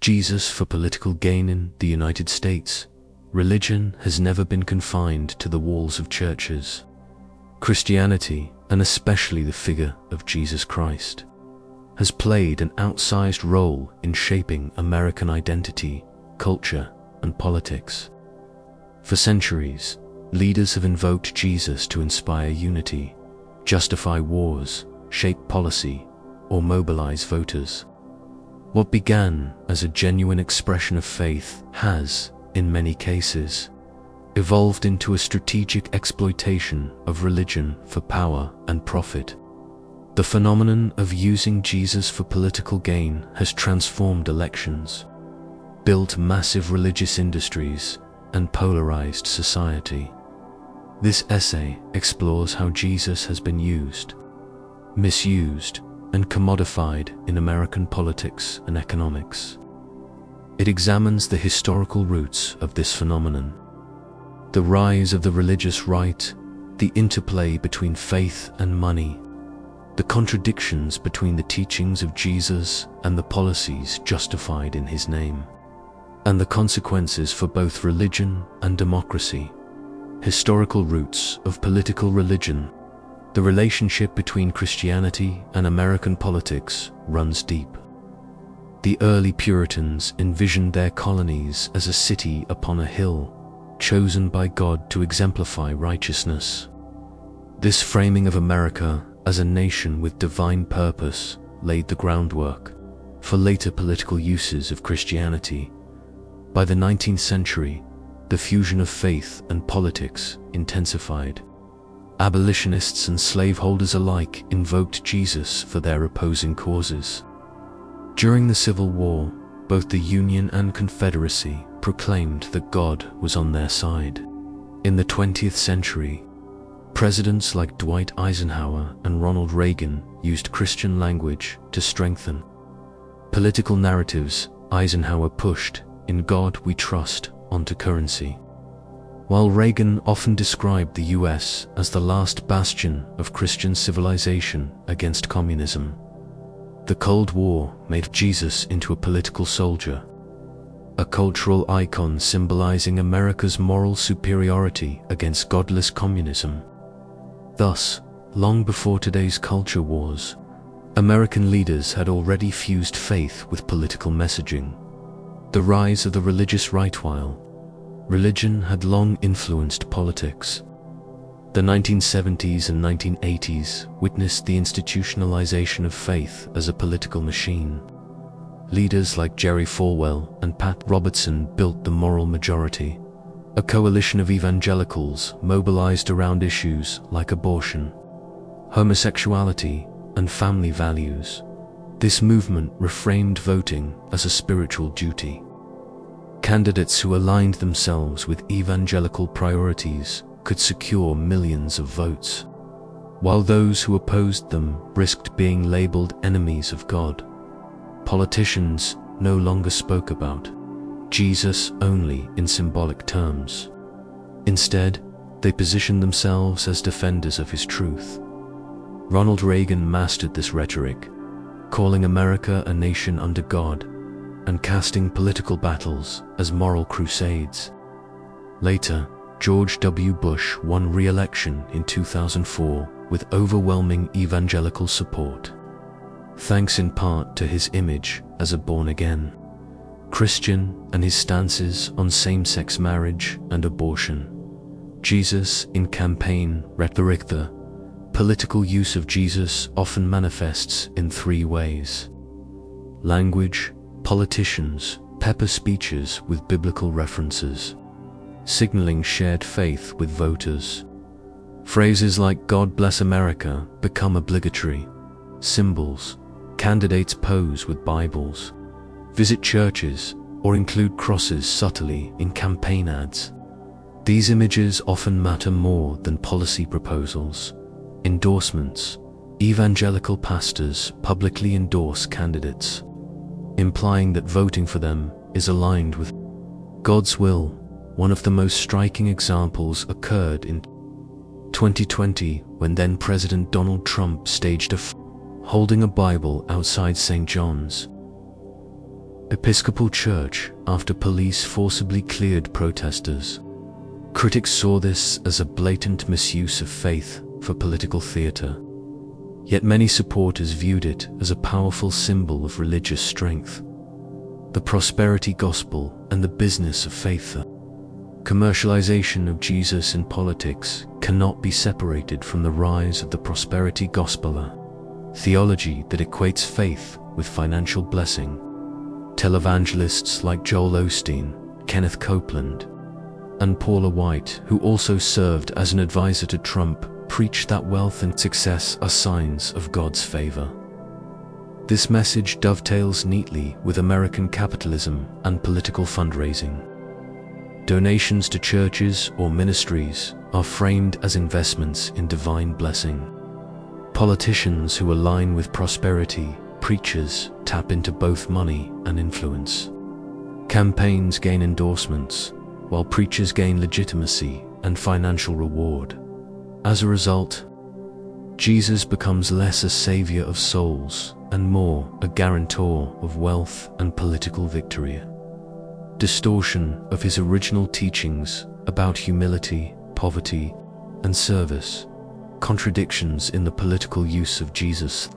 Jesus for political gain. In the United States, religion has never been confined to the walls of churches. Christianity, and especially the figure of Jesus Christ, has played an outsized role in shaping American identity, culture, and politics. For centuries, leaders have invoked Jesus to inspire unity, justify wars, shape policy, or mobilize voters. What began as a genuine expression of faith has, in many cases, evolved into a strategic exploitation of religion for power and profit. The phenomenon of using Jesus for political gain has transformed elections, built massive religious industries, and polarized society. This essay explores how Jesus has been used, misused, and commodified in American politics and economics. It examines the historical roots of this phenomenon, the rise of the religious right, the interplay between faith and money, the contradictions between the teachings of Jesus and the policies justified in his name, and the consequences for both religion and democracy. Historical roots of political religion. The relationship between Christianity and American politics runs deep. The early Puritans envisioned their colonies as a city upon a hill, chosen by God to exemplify righteousness. This framing of America as a nation with divine purpose laid the groundwork for later political uses of Christianity. By the 19th century, the fusion of faith and politics intensified. Abolitionists and slaveholders alike invoked Jesus for their opposing causes. During the Civil War, both the Union and Confederacy proclaimed that God was on their side. In the 20th century, presidents like Dwight Eisenhower and Ronald Reagan used Christian language to strengthen political narratives. Eisenhower pushed "In God we trust" onto currency, while Reagan often described the US as the last bastion of Christian civilization against communism. The Cold War made Jesus into a political soldier, a cultural icon symbolizing America's moral superiority against godless communism. Thus, long before today's culture wars, American leaders had already fused faith with political messaging. The rise of the religious right. While religion had long influenced politics, the 1970s and 1980s witnessed the institutionalization of faith as a political machine. Leaders like Jerry Falwell and Pat Robertson built the Moral Majority, a coalition of evangelicals mobilized around issues like abortion, homosexuality, and family values. This movement reframed voting as a spiritual duty. Candidates who aligned themselves with evangelical priorities could secure millions of votes, while those who opposed them risked being labeled enemies of God. Politicians no longer spoke about Jesus only in symbolic terms. Instead, they positioned themselves as defenders of his truth. Ronald Reagan mastered this rhetoric, calling America a nation under God and casting political battles as moral crusades. Later, George W. Bush won re-election in 2004 with overwhelming evangelical support, thanks in part to his image as a born-again Christian and his stances on same-sex marriage and abortion. Jesus in campaign rhetoric. The political use of Jesus often manifests in three ways. Language. Politicians pepper speeches with biblical references, signaling shared faith with voters. Phrases like "God bless America" become obligatory. Symbols. Candidates pose with Bibles, visit churches, or include crosses subtly in campaign ads. These images often matter more than policy proposals. Endorsements. Evangelical pastors publicly endorse candidates, implying that voting for them is aligned with God's will. One of the most striking examples occurred in 2020 when then-President Donald Trump staged holding a Bible outside St. John's Episcopal Church after police forcibly cleared protesters. Critics saw this as a blatant misuse of faith for political theater. Yet many supporters viewed it as a powerful symbol of religious strength. The prosperity gospel and the business of faith. Commercialization of Jesus in politics cannot be separated from the rise of the prosperity gospel, theology that equates faith with financial blessing. Televangelists like Joel Osteen, Kenneth Copeland, and Paula White, who also served as an advisor to Trump, preach that wealth and success are signs of God's favor. This message dovetails neatly with American capitalism and political fundraising. Donations to churches or ministries are framed as investments in divine blessing. Politicians who align with prosperity preachers tap into both money and influence. Campaigns gain endorsements, while preachers gain legitimacy and financial reward. As a result, Jesus becomes less a savior of souls and more a guarantor of wealth and political victory. Distortion of his original teachings about humility, poverty, and service. Contradictions in the political use of Jesus.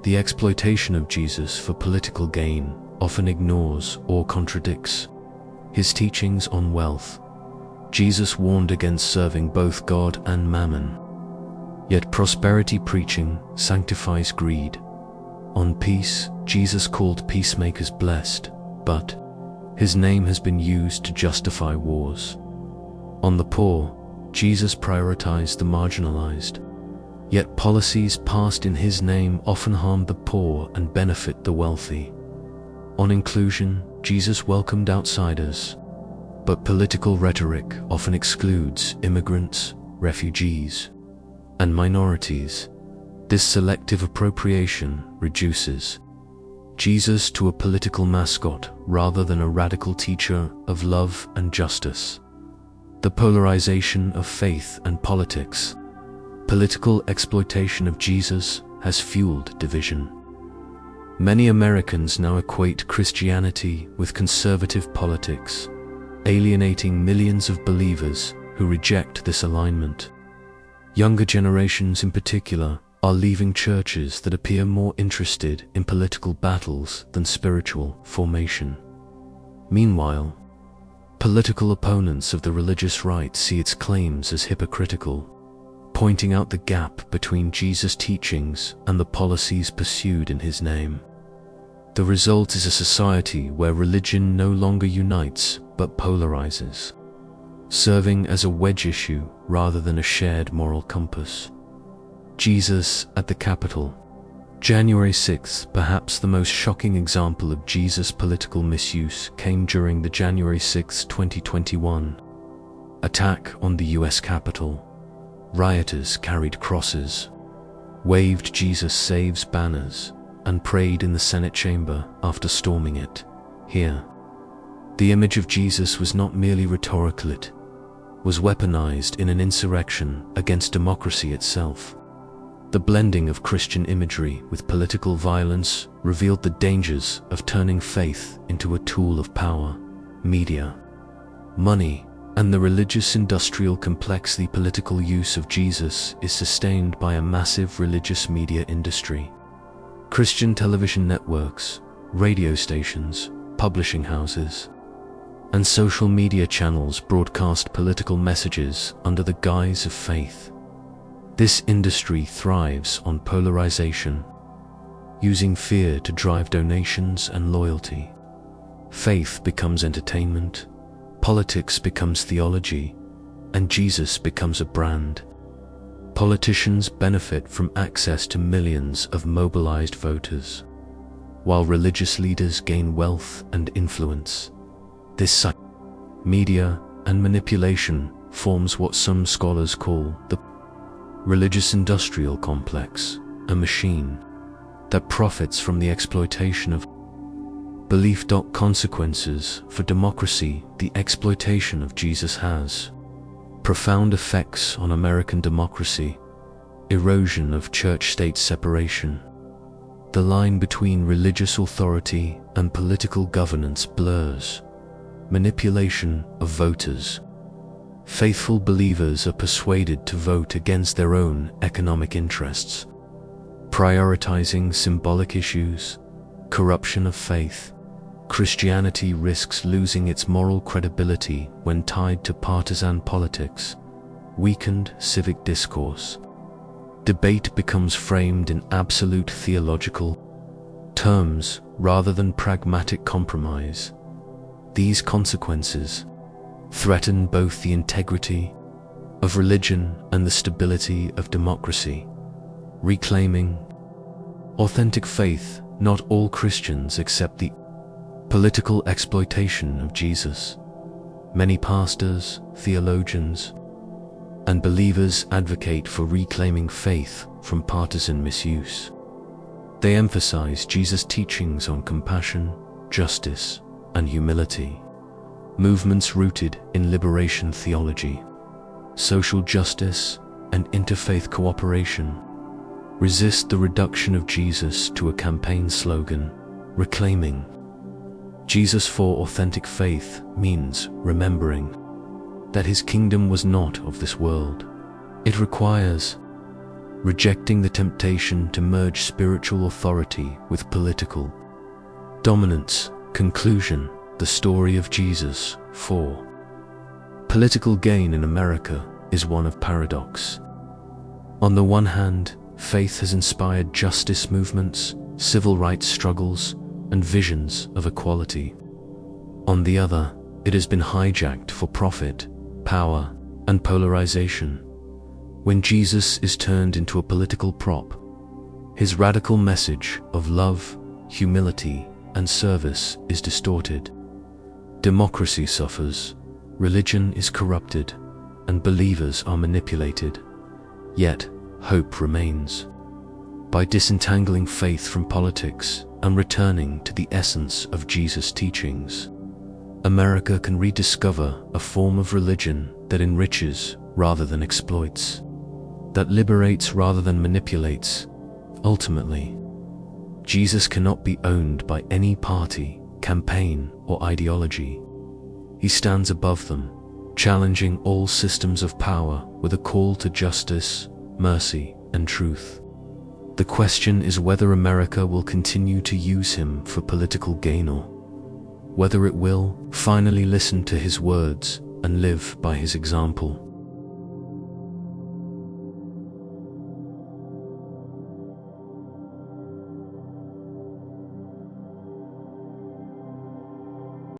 The exploitation of Jesus for political gain often ignores or contradicts his teachings on wealth. Jesus warned against serving both God and mammon. Yet prosperity preaching sanctifies greed. On peace, Jesus called peacemakers blessed, but his name has been used to justify wars. On the poor, Jesus prioritized the marginalized. Yet policies passed in his name often harm the poor and benefit the wealthy. On inclusion, Jesus welcomed outsiders, but political rhetoric often excludes immigrants, refugees, and minorities. This selective appropriation reduces Jesus to a political mascot rather than a radical teacher of love and justice. The polarization of faith and politics. Political exploitation of Jesus has fueled division. Many Americans now equate Christianity with conservative politics, alienating millions of believers who reject this alignment. Younger generations in particular are leaving churches that appear more interested in political battles than spiritual formation. Meanwhile, political opponents of the religious right see its claims as hypocritical, pointing out the gap between Jesus' teachings and the policies pursued in his name. The result is a society where religion no longer unites but polarizes, serving as a wedge issue rather than a shared moral compass. Jesus at the Capitol. January 6th, perhaps the most shocking example of Jesus' political misuse, came during the January 6, 2021 attack on the US Capitol. Rioters carried crosses, waved Jesus Saves banners, and prayed in the Senate chamber after storming it. Here, the image of Jesus was not merely rhetorical, it was weaponized in an insurrection against democracy itself. The blending of Christian imagery with political violence revealed the dangers of turning faith into a tool of power, media, money, and the religious industrial complex. The political use of Jesus is sustained by a massive religious media industry. Christian television networks, radio stations, publishing houses, and social media channels broadcast political messages under the guise of faith. This industry thrives on polarization, using fear to drive donations and loyalty. Faith becomes entertainment, politics becomes theology, and Jesus becomes a brand. Politicians benefit from access to millions of mobilized voters, while religious leaders gain wealth and influence. This media and manipulation forms what some scholars call the religious industrial complex, a machine that profits from the exploitation of belief. Consequences for democracy. The exploitation of Jesus has profound effects on American democracy. Erosion of church-state separation. The line between religious authority and political governance blurs. Manipulation of voters. Faithful believers are persuaded to vote against their own economic interests, prioritizing symbolic issues. Corruption of faith. Christianity risks losing its moral credibility when tied to partisan politics. Weakened civic discourse. Debate becomes framed in absolute theological terms rather than pragmatic compromise. These consequences threaten both the integrity of religion and the stability of democracy. Reclaiming authentic faith. Not all Christians accept the political exploitation of Jesus. Many pastors, theologians, and believers advocate for reclaiming faith from partisan misuse. They emphasize Jesus' teachings on compassion, justice, and humility. Movements rooted in liberation theology, social justice, and interfaith cooperation resist the reduction of Jesus to a campaign slogan. Reclaiming Jesus for authentic faith means remembering that his kingdom was not of this world. It requires rejecting the temptation to merge spiritual authority with political dominance. Conclusion. The story of Jesus for political gain in America is one of paradox. On the one hand, faith has inspired justice movements, civil rights struggles, and visions of equality. On the other, it has been hijacked for profit, power, and polarization. When Jesus is turned into a political prop, his radical message of love, humility, and service is distorted. Democracy suffers, religion is corrupted, and believers are manipulated. Yet, hope remains. By disentangling faith from politics and returning to the essence of Jesus' teachings, America can rediscover a form of religion that enriches rather than exploits, that liberates rather than manipulates. Ultimately, Jesus cannot be owned by any party, campaign, or ideology. He stands above them, challenging all systems of power with a call to justice, mercy, and truth. The question is whether America will continue to use him for political gain or whether it will finally listen to his words and live by his example.